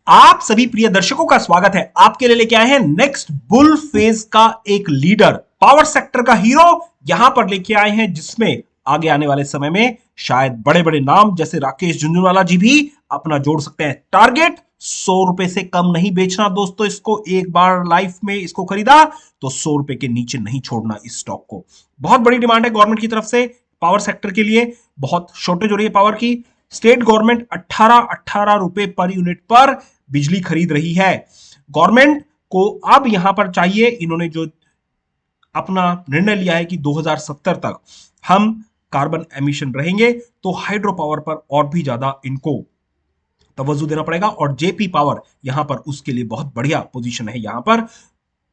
आप सभी प्रिय दर्शकों का स्वागत है। आपके लिए लेके आए हैं नेक्स्ट बुल फेज का एक लीडर, पावर सेक्टर का हीरो यहां पर लेके आए हैं, जिसमें आगे आने वाले समय में शायद बड़े बड़े नाम जैसे राकेश झुंझुनवाला जी भी अपना जोड़ सकते हैं। टारगेट ₹100 से कम नहीं बेचना दोस्तों। इसको एक बार लाइफ में इसको खरीदा तो ₹100 के नीचे नहीं छोड़ना इस स्टॉक को। बहुत बड़ी डिमांड है गवर्नमेंट की तरफ से पावर सेक्टर के लिए, बहुत शॉर्टेज हो रही है पावर की। स्टेट गवर्नमेंट 18-18 रुपए पर यूनिट पर बिजली खरीद रही है। गवर्नमेंट को अब यहां पर चाहिए, इन्होंने जो अपना निर्णय लिया है कि 2070 तक हम कार्बन एमिशन रहेंगे, तो हाइड्रो पावर पर और भी ज्यादा इनको तवज्जो देना पड़ेगा। और जेपी पावर यहां पर उसके लिए बहुत बढ़िया पोजीशन है। यहां पर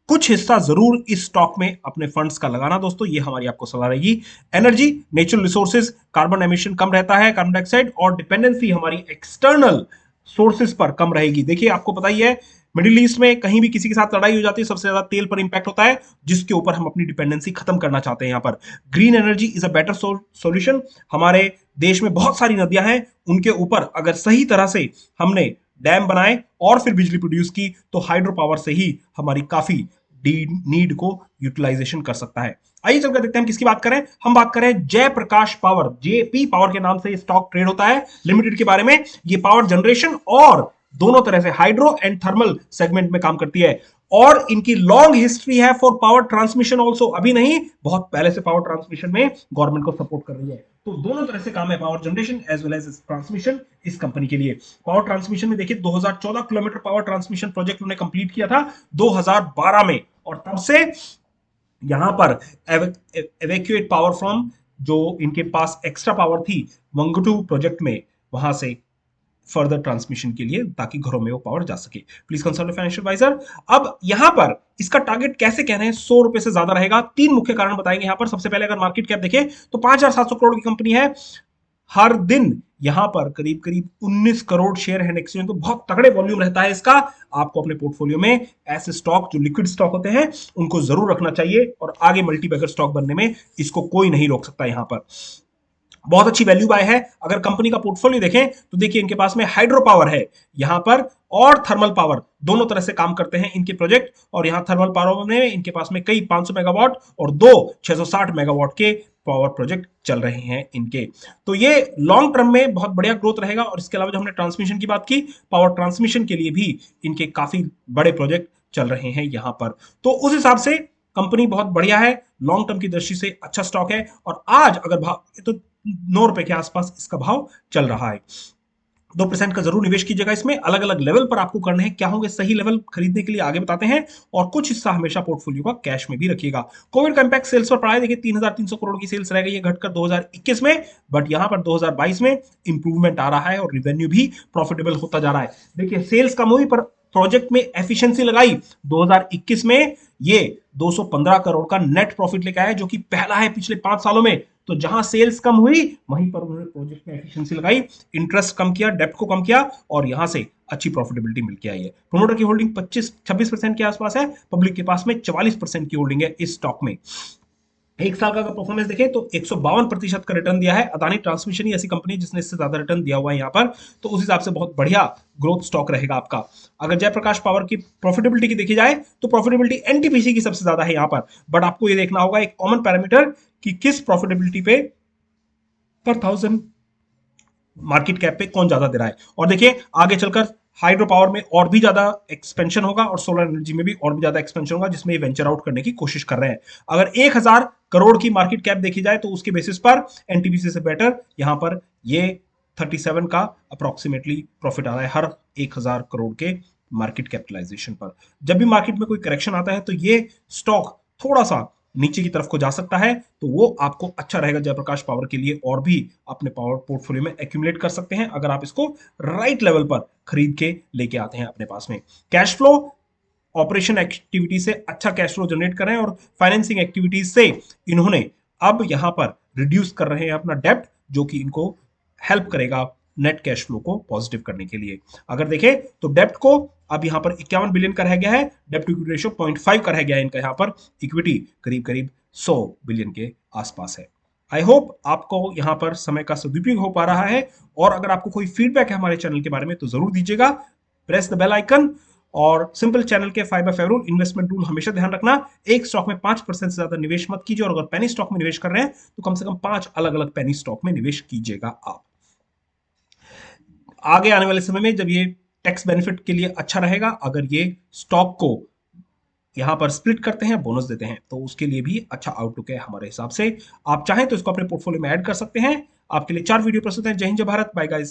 कुछ हिस्सा जरूर इस स्टॉक में अपने फंड्स का लगाना दोस्तों, ये हमारी आपको सलाह रहेगी। Energy, natural resources, carbon emission कम रहता है, कार्बन डाइऑक्साइड, और डिपेंडेंसी हमारी एक्सटर्नल सोर्सेज पर कम रहेगी। देखिए आपको पता ही है, मिडिल ईस्ट में कहीं भी किसी के साथ लड़ाई हो जाती है, सबसे ज्यादा तेल पर इंपैक्ट होता है, जिसके ऊपर हम अपनी डिपेंडेंसी खत्म करना चाहते हैं। यहां पर green energy is a better solution. हमारे देश में बहुत सारी नदियां हैं, उनके ऊपर अगर सही तरह से हमने डैम बनाए और फिर बिजली प्रोड्यूस की, तो हाइड्रो पावर से ही हमारी काफी नीड को यूटिलाइजेशन कर सकता है। आइए चलकर देखते हैं हम किसकी बात करें। हम बात करें जयप्रकाश पावर, जेपी पावर के नाम से स्टॉक ट्रेड होता है लिमिटेड के बारे में। ये पावर जनरेशन और दोनों तरह से हाइड्रो एंड थर्मल सेगमेंट में काम करती है, और इनकी लॉन्ग हिस्ट्री है फॉर पावर ट्रांसमिशन ऑल्सो। अभी नहीं, बहुत पहले से पावर ट्रांसमिशन में गवर्नमेंट को सपोर्ट कर रही है। तो दोनों तरह से काम है, power generation as well as transmission इस कंपनी के लिए। पावर ट्रांसमिशन में देखिए 2014 किलोमीटर पावर ट्रांसमिशन प्रोजेक्ट उन्होंने कंप्लीट किया था 2012 में, और तब से यहां पर एवेक्यूएट पावर फ्रॉम जो इनके पास एक्स्ट्रा पावर थी मंगटू प्रोजेक्ट में, वहां से फर्दर ट्रांसमिशन के लिए, ताकि घरों में वो पावर जा सके। Please consult financial advisor. अब यहां पर इसका टारगेट कैसे कह रहे हैं ₹100 से ज्यादा रहेगा, तीन मुख्य कारण बताएंगे यहां पर। सबसे पहले अगर मार्केट कैप देखें तो 5,700 करोड़ की कंपनी है। हर दिन यहां पर करीब करीब 19 करोड़ शेयर है एक्सचेंज, तो बहुत तगड़े वॉल्यूम रहता है इसका। आपको अपने पोर्टफोलियो में ऐसे स्टॉक जो लिक्विड स्टॉक होते हैं उनको जरूर रखना चाहिए, और आगे मल्टीबैगर स्टॉक बनने में इसको कोई नहीं रोक सकता। यहां पर बहुत अच्छी वैल्यू बाय है। अगर कंपनी का पोर्टफोलियो देखें तो देखिए इनके पास में हाइड्रो पावर है यहां पर, और थर्मल पावर, दोनों तरह से काम करते हैं इनके प्रोजेक्ट। और यहां थर्मल पावर में इनके पास में कई 500 मेगावाट और दो 660 मेगावाट के पावर प्रोजेक्ट चल रहे हैं इनके। तो ये लॉन्ग टर्म में बहुत बढ़िया ग्रोथ रहेगा। और इसके अलावा जो हमने ट्रांसमिशन की बात की, पावर ट्रांसमिशन के लिए भी इनके काफी बड़े प्रोजेक्ट चल रहे हैं यहां पर। तो उस हिसाब से कंपनी बहुत बढ़िया है, लॉन्ग टर्म की दृष्टि से अच्छा स्टॉक है। और आज अगर भाव तो ₹9 के आसपास इसका भाव चल रहा है। 2% का जरूर निवेश कीजिएगा इसमें। अलग अलग लेवल पर आपको करने हैं, क्या होंगे सही लेवल खरीदने के लिए आगे बताते हैं। और कुछ हिस्सा हमेशा पोर्टफोलियो का कैश में भी रखिएगा। कोविड का इंपैक्ट सेल्स पर पड़ा है। देखिए 3,300 करोड़ की सेल्स रह गई है घटकर 2021 में, बट यहां पर 2022 में इंप्रूवमेंट आ रहा है और रिवेन्यू भी प्रॉफिटेबल होता जा रहा है। देखिए सेल्स कम हुई पर प्रोजेक्ट में एफिशिएंसी लगाई। 2021 में ये 215 करोड़ का नेट प्रॉफिट लेकर आया, जो कि पहला है पिछले 5 सालों में। तो जहां सेल्स कम हुई वहीं पर उन्होंने प्रोजेक्ट में एफिशिएंसी लगाई, इंटरेस्ट कम किया, डेब्ट को कम किया, और यहां से अच्छी प्रॉफिटेबिलिटी मिल के आई है। प्रोमोटर की होल्डिंग 25-26% के आसपास है। पब्लिक के पास में 44% की होल्डिंग है इस स्टॉक में। एक साल का अगर परफॉर्मेंस देखें तो 152% का रिटर्न दिया है। अदानी ट्रांसमिशन ही ऐसी कंपनी है जिसने इससे ज्यादा रिटर्न दिया हुआ है यहाँ पर। तो उस हिसाब से बहुत बढ़िया ग्रोथ स्टॉक रहेगा आपका। अगर जयप्रकाश पावर की प्रॉफिटेबिलिटी की देखी जाए तो प्रॉफिटेबिलिटी एनटीपीसी की सबसे ज्यादा है यहाँ पर। बट आपको ये देखना होगा एक कॉमन पैरामीटर कि किस प्रॉफिटेबिलिटी पे पर थाउजेंड मार्केट कैप पे कौन ज्यादा दे रहा है। और देखिए आगे चलकर हाइड्रो पावर में और भी ज्यादा एक्सपेंशन होगा, और सोलर एनर्जी में भी और भी ज्यादा एक्सपेंशन होगा, जिसमें ये वेंचर आउट करने की कोशिश कर रहे हैं। अगर 1,000 करोड़ की मार्केट कैप देखी जाए तो उसके बेसिस पर एनटीपीसी से बेटर यहां पर ये 37 का अप्रोक्सीमेटली प्रॉफिट आ रहा है हर 1,000 करोड़ के मार्केट कैपिटलाइजेशन पर। जब भी मार्केट में कोई करेक्शन आता है तो ये स्टॉक थोड़ा सा नीचे की तरफ को जा सकता है, तो वो आपको अच्छा रहेगा जयप्रकाश पावर के लिए, और भी अपने पावर पोर्टफोलियो में एक्यूमुलेट कर सकते हैं अगर आप इसको राइट लेवल पर खरीद के लेके आते हैं अपने पास में। कैश फ्लो, ऑपरेशन एक्टिविटी से अच्छा कैश फ्लो जनरेट कर रहे हैं, और फाइनेंसिंग एक्टिविटीज से इन्होंने अब यहां पर रिड्यूस कर रहे हैं अपना डेप्ट, जो कि इनको हेल्प करेगा नेट कैश फ्लो को पॉजिटिव करने के लिए। अगर देखें तो डेप्ट को अब यहां पर 51 बिलियन का रह गया है, डेप्ट टू इक्विटी रेशियो 0.5 का रह गया है इनका यहां पर। इक्विटी करीब करीब 100 बिलियन के आसपास है। आई होप आपको यहां पर समय का सदुपयोग हो पा रहा है। और अगर आपको कोई फीडबैक है हमारे चैनल के बारे में तो जरूर दीजिएगा। Press the bell icon. और सिंपल चैनल के 5x5 रूल, इन्वेस्टमेंट रूल हमेशा ध्यान रखना, एक स्टॉक में 5% से ज्यादा निवेश मत कीजिए, और अगर पेनी स्टॉक में निवेश कर रहे हैं तो कम से कम 5 अलग अलग पेनी स्टॉक में निवेश कीजिएगा आप। आगे आने वाले समय में जब ये टैक्स बेनिफिट के लिए अच्छा रहेगा, अगर ये स्टॉक को यहां पर स्प्लिट करते हैं, बोनस देते हैं, तो उसके लिए भी अच्छा आउटलुक है हमारे हिसाब से। आप चाहें तो इसको अपने पोर्टफोलियो में ऐड कर सकते हैं। आपके लिए 4 वीडियो प्रस्तुत हैं। जय हिंद, जय भारत, बाय गाइस।